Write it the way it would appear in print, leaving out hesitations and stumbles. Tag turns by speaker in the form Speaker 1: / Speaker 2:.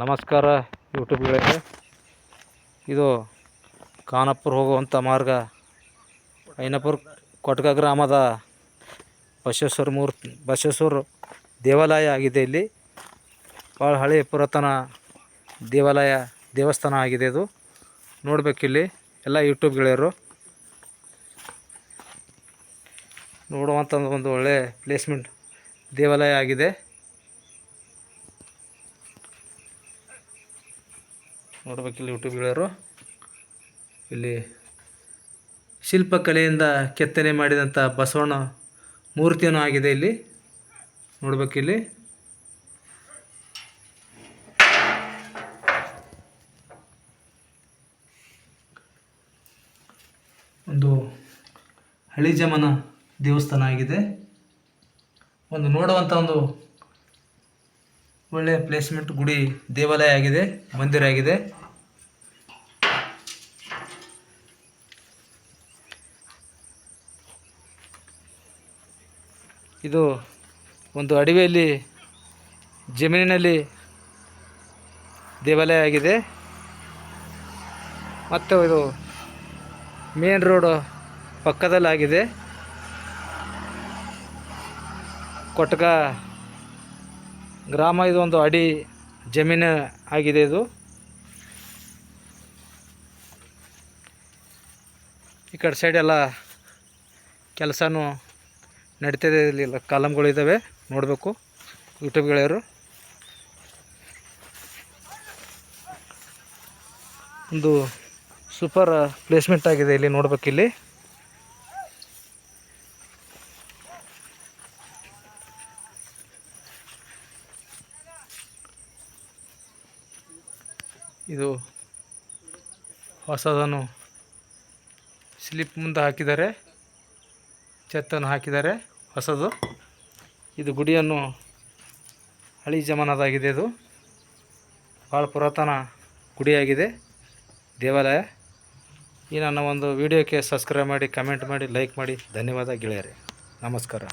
Speaker 1: ನಮಸ್ಕಾರ ಯೂಟ್ಯೂಬ್ಗಳಿಗೆ. ಇದು ಖಾನಾಪುರ ಹೋಗುವಂಥ ಮಾರ್ಗ ಐನಾಪುರ ಕೊಟ್ಗ ಗ್ರಾಮದ ಬಸವೇಶ್ವರ ದೇವಾಲಯ ಆಗಿದೆ. ಇಲ್ಲಿ ಭಾಳ ಹಳೆಯ ಪುರಾತನ ದೇವಸ್ಥಾನ ಆಗಿದೆ. ಇದು ನೋಡಬೇಕಿಲ್ಲಿ ಎಲ್ಲ ಯೂಟ್ಯೂಬ್ ಗೆಳೆಯರು ನೋಡುವಂಥ ಒಂದು ಒಳ್ಳೆ ಪ್ಲೇಸ್ಮೆಂಟ್ ದೇವಾಲಯ ಆಗಿದೆ. ನೋಡಬೇಕಿಲ್ಲಿ ಯೂಟ್ಯೂಬ್ ಗೆಳೆಯರು. ಇಲ್ಲಿ ಶಿಲ್ಪಕಲೆಯಿಂದ ಕೆತ್ತನೆ ಮಾಡಿದಂಥ ಬಸವಣ್ಣ ಮೂರ್ತಿಯೂ ಆಗಿದೆ. ಇಲ್ಲಿ ನೋಡಬೇಕಿಲ್ಲಿ ಒಂದು ಹಳಿ ಜಮಾನ ದೇವಸ್ಥಾನ ಆಗಿದೆ. ಒಂದು ನೋಡುವಂಥ ಒಂದು ಒಳ್ಳೆಯ ಪ್ಲೇಸ್ಮೆಂಟ್ ಗುಡಿ ದೇವಾಲಯ ಆಗಿದೆ, ಮಂದಿರ ಆಗಿದೆ. ಇದು ಒಂದು ಅಡವಿಯಲ್ಲಿ ಜಮೀನಿನಲ್ಲಿ ದೇವಾಲಯ ಆಗಿದೆ. ಮತ್ತು ಇದು ಮೇನ್ ರೋಡ್ ಪಕ್ಕದಲ್ಲಾಗಿದೆ. ಕೊಟ್ಗ ಗ್ರಾಮ ಇದು ಒಂದು ಅಡಿ ಜಮೀನು ಆಗಿದೆ. ಇದು ಈ ಕಡೆ ಸೈಡ್ ಎಲ್ಲ ಕೆಲಸನೂ ನಡೀತಿದೆ. ಇಲ್ಲಿ ಕಾಲಮ್ಗಳಿದ್ದಾವೆ, ನೋಡಬೇಕು ಯೂಟ್ಯೂಬ್ ಗೆಳೆಯರು. ಒಂದು ಸೂಪರ್ ಪ್ಲೇಸ್ಮೆಂಟ್ ಆಗಿದೆ. ಇಲ್ಲಿ ನೋಡಬೇಕಿಲ್ಲಿ ಇದು ಹೊಸದನ್ನು ಸ್ಲಿಪ್ ಮುಂದೆ ಹಾಕಿದ್ದಾರೆ, ಛತ್ತನ್ನು ಹಾಕಿದ್ದಾರೆ ಹೊಸದು. ಇದು ಗುಡಿಯನ್ನು ಹಳಿ ಜಮಾನದಾಗಿದೆ. ಇದು ಭಾಳ ಪುರಾತನ ಗುಡಿಯಾಗಿದೆ, ದೇವಾಲಯ. ಈ ನನ್ನ ಒಂದು ವಿಡಿಯೋಕ್ಕೆ ಸಬ್ಸ್ಕ್ರೈಬ್ ಮಾಡಿ, ಕಮೆಂಟ್ ಮಾಡಿ, ಲೈಕ್ ಮಾಡಿ. ಧನ್ಯವಾದ ಗೆಳೆಯರೇ. ನಮಸ್ಕಾರ.